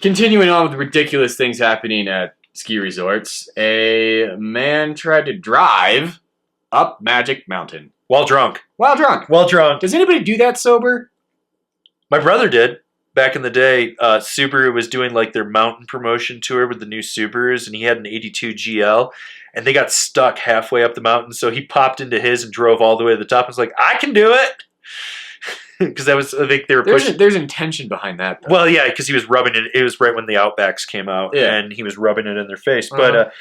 Continuing on with ridiculous things happening at ski resorts, a man tried to drive up Magic Mountain While drunk. while drunk. While drunk. Does anybody do that sober? My brother did. Back in the day, Subaru was doing like their mountain promotion tour with the new Subarus, and he had an 82 GL, and they got stuck halfway up the mountain, so he popped into his and drove all the way to the top and was like, I can do it! Because I think they were pushing. There's intention behind that, though. Well, yeah, because he was rubbing it. It was right when the Outbacks came out, and he was rubbing it in their face. But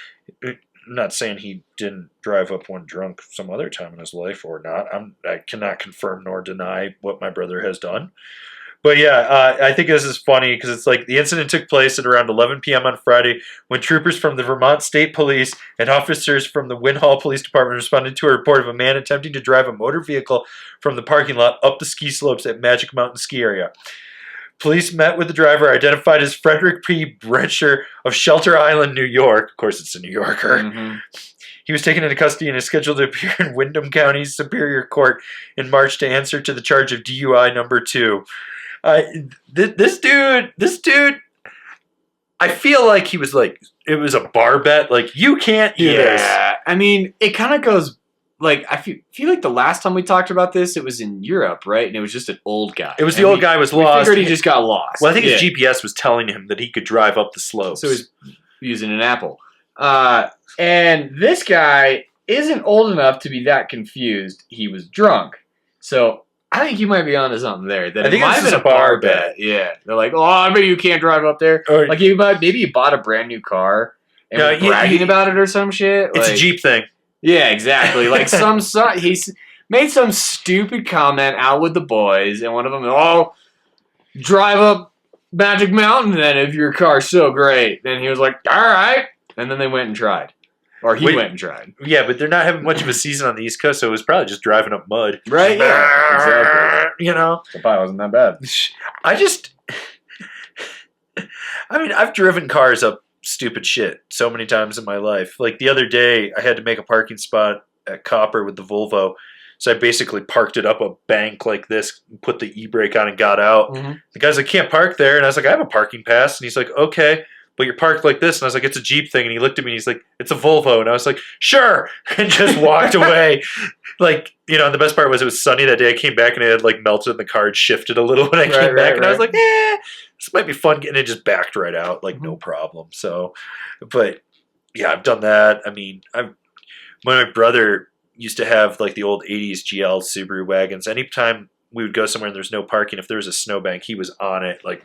I'm not saying he didn't drive up one drunk some other time in his life or not. I cannot confirm nor deny what my brother has done. But yeah, I think this is funny because it's like the incident took place at around 11 p.m. on Friday when troopers from the Vermont State Police and officers from the Winhall Police Department responded to a report of a man attempting to drive a motor vehicle from the parking lot up the ski slopes at Magic Mountain Ski Area. Police met with the driver, identified as Frederick P. Bretcher of Shelter Island, New York. Of course, it's a New Yorker. Mm-hmm. He was taken into custody and is scheduled to appear in Windham County Superior Court in March to answer to the charge of DUI number 2. This dude, I feel like he was like, it was a bar bet. Like, you can't do this. Yeah, I mean, it kind of goes, like, I feel like the last time we talked about this, it was in Europe, right? And it was just an old guy. It was the old guy was lost. We figured he just got lost. Well, I think his GPS was telling him that he could drive up the slopes. So he's using an Apple. And this guy isn't old enough to be that confused. He was drunk. So I think you might be onto something there. That I think it might have been a bar bet. Yeah. They're like, oh, I bet you can't drive up there. Or, like, maybe you bought a brand new car and was bragging about it or some shit. It's like, a Jeep thing. Yeah, exactly. Like, he's made some stupid comment out with the boys, and one of them, drive up Magic Mountain then if your car's so great. And he was like, all right. And then they went and tried. Or he went and tried. Yeah, but they're not having much of a season on the East Coast, so it was probably just driving up mud. Right? Yeah, exactly. You know? It probably wasn't that bad. I've driven cars up stupid shit so many times in my life. Like the other day, I had to make a parking spot at Copper with the Volvo. So I basically parked it up a bank like this, put the e-brake on and got out. Mm-hmm. The guy's like, can't park there. And I was like, I have a parking pass. And he's like, okay. But you're parked like this. And I was like, it's a Jeep thing. And he looked at me and he's like, it's a Volvo. And I was like, sure. And just walked away. Like, the best part was it was sunny that day. I came back and it had like melted in the car and shifted a little when I came back. And I was like, this might be fun. And it just backed right out. Like, no problem. So, but yeah, I've done that. I mean, when my brother used to have like the old 80s GL Subaru wagons, anytime we would go somewhere and there's no parking, if there was a snowbank, he was on it, like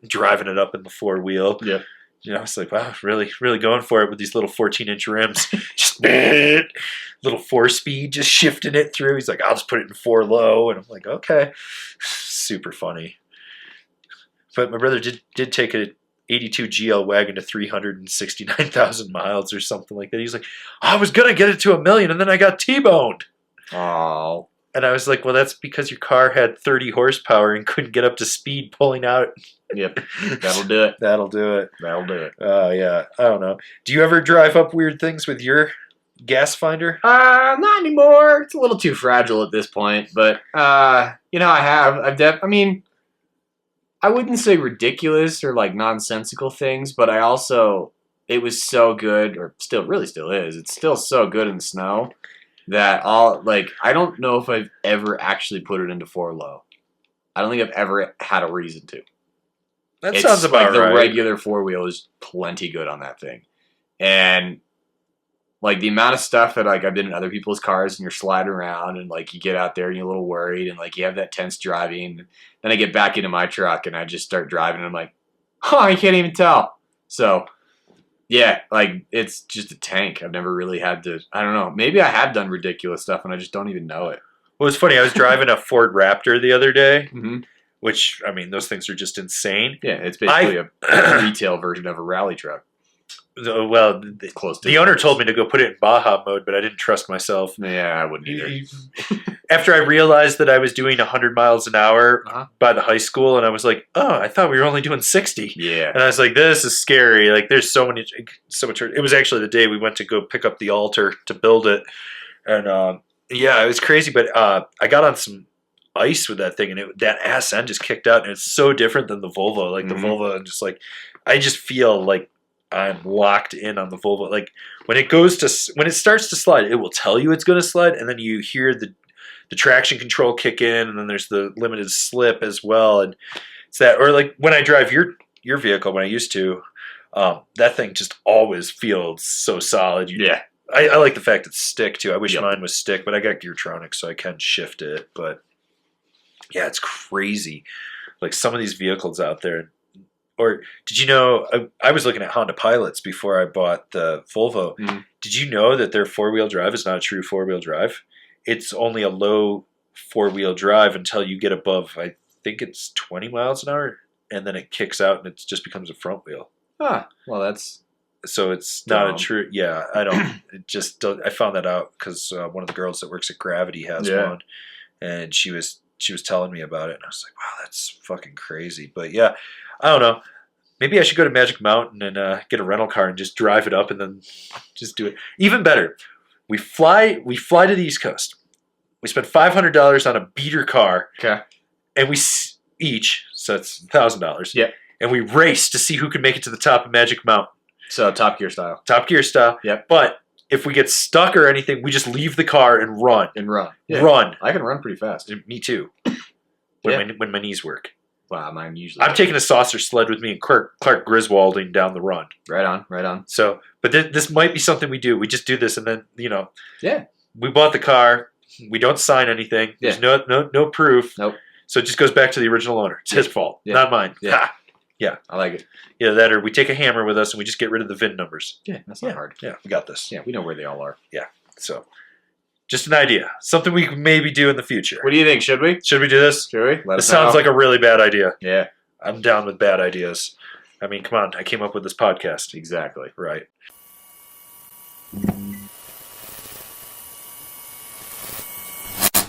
driving it up in the 4-wheel. Yeah. I was like, wow, really, really going for it with these little 14-inch rims. Just little 4-speed, just shifting it through. He's like, I'll just put it in 4 low. And I'm like, okay. Super funny. But my brother did take a 82 GL wagon to 369,000 miles or something like that. He's like, I was going to get it to 1 million and then I got T-boned. Oh. And I was like, well, that's because your car had 30 horsepower and couldn't get up to speed pulling out. Yep. That'll do it. That'll do it. That'll do it. Oh, yeah. I don't know. Do you ever drive up weird things with your gas finder? Not anymore. It's a little too fragile at this point. But, I have. I wouldn't say ridiculous or like nonsensical things, but it was so good, or really still is. It's still so good in the snow that I don't know if I've ever actually put it into 4 low. I don't think I've ever had a reason to. That sounds about right. The regular 4-wheel is plenty good on that thing. And like the amount of stuff that like I've been in other people's cars and you're sliding around and like you get out there and you're a little worried and like you have that tense driving. Then I get back into my truck and I just start driving and I'm like, I can't even tell. So yeah, like it's just a tank. I've never really had to, I don't know. Maybe I have done ridiculous stuff and I just don't even know it. Well, it's funny. I was driving a Ford Raptor the other day. Mm-hmm. Which, I mean, those things are just insane. Yeah, it's basically a retail version of a rally truck. Well, the owner told me to go put it in Baja mode, but I didn't trust myself. Yeah, I wouldn't either. After I realized that I was doing 100 miles an hour by the high school, and I was like, oh, I thought we were only doing 60. Yeah. And I was like, this is scary. Like, there's so much. It was actually the day we went to go pick up the altar to build it. And, yeah, it was crazy, but I got on some ice with that thing, and that ass end just kicked out, and it's so different than the Volvo. Like the Volvo, and just like I just feel like I'm locked in on the Volvo. Like when it starts to slide, it will tell you it's going to slide, and then you hear the traction control kick in, and then there's the limited slip as well, and it's that. Or like when I drive your vehicle, when I used to, that thing just always feels so solid. I like the fact it's stick too. I wish mine was stick, but I got Geartronic, so I can shift it. But yeah, it's crazy. Like some of these vehicles out there. Or did you know, I was looking at Honda Pilots before I bought the Volvo. Mm-hmm. Did you know that their four-wheel drive is not a true four-wheel drive? It's only a low four-wheel drive until you get above, I think it's 20 miles an hour, and then it kicks out and it just becomes a front wheel. Ah, well, that's... So it's not a true... Yeah, I don't... I found that out because one of the girls that works at Gravity has one, and she was telling me about it, and I was like, wow, that's fucking crazy. But yeah, I don't know. Maybe I should go to Magic Mountain and get a rental car and just drive it up and then just do it. Even better, we fly to the East Coast. We spend $500 on a beater car. Okay. And we each, so it's $1,000. Yeah. And we race to see who can make it to the top of Magic Mountain. So Top Gear style. Top Gear style. Yep. But if we get stuck or anything, we just leave the car and run. Yeah. Run. I can run pretty fast. Me too. When my knees work. Wow, mine usually. I'm taking a saucer sled with me and Clark Griswolding down the run. Right on. So, but this might be something we do. We just do this, and then Yeah. We bought the car. We don't sign anything. There's no proof. Nope. So it just goes back to the original owner. It's his fault, not mine. Yeah. Ha! Yeah. I like it. Yeah, that or we take a hammer with us and we just get rid of the VIN numbers. Yeah, that's not hard. Yeah, we got this. Yeah, we know where they all are. Yeah. So, just an idea. Something we can maybe do in the future. What do you think? Should we? Should we do this? Should we? This sounds like a really bad idea. Yeah. I'm down with bad ideas. I mean, come on. I came up with this podcast. Exactly. Right.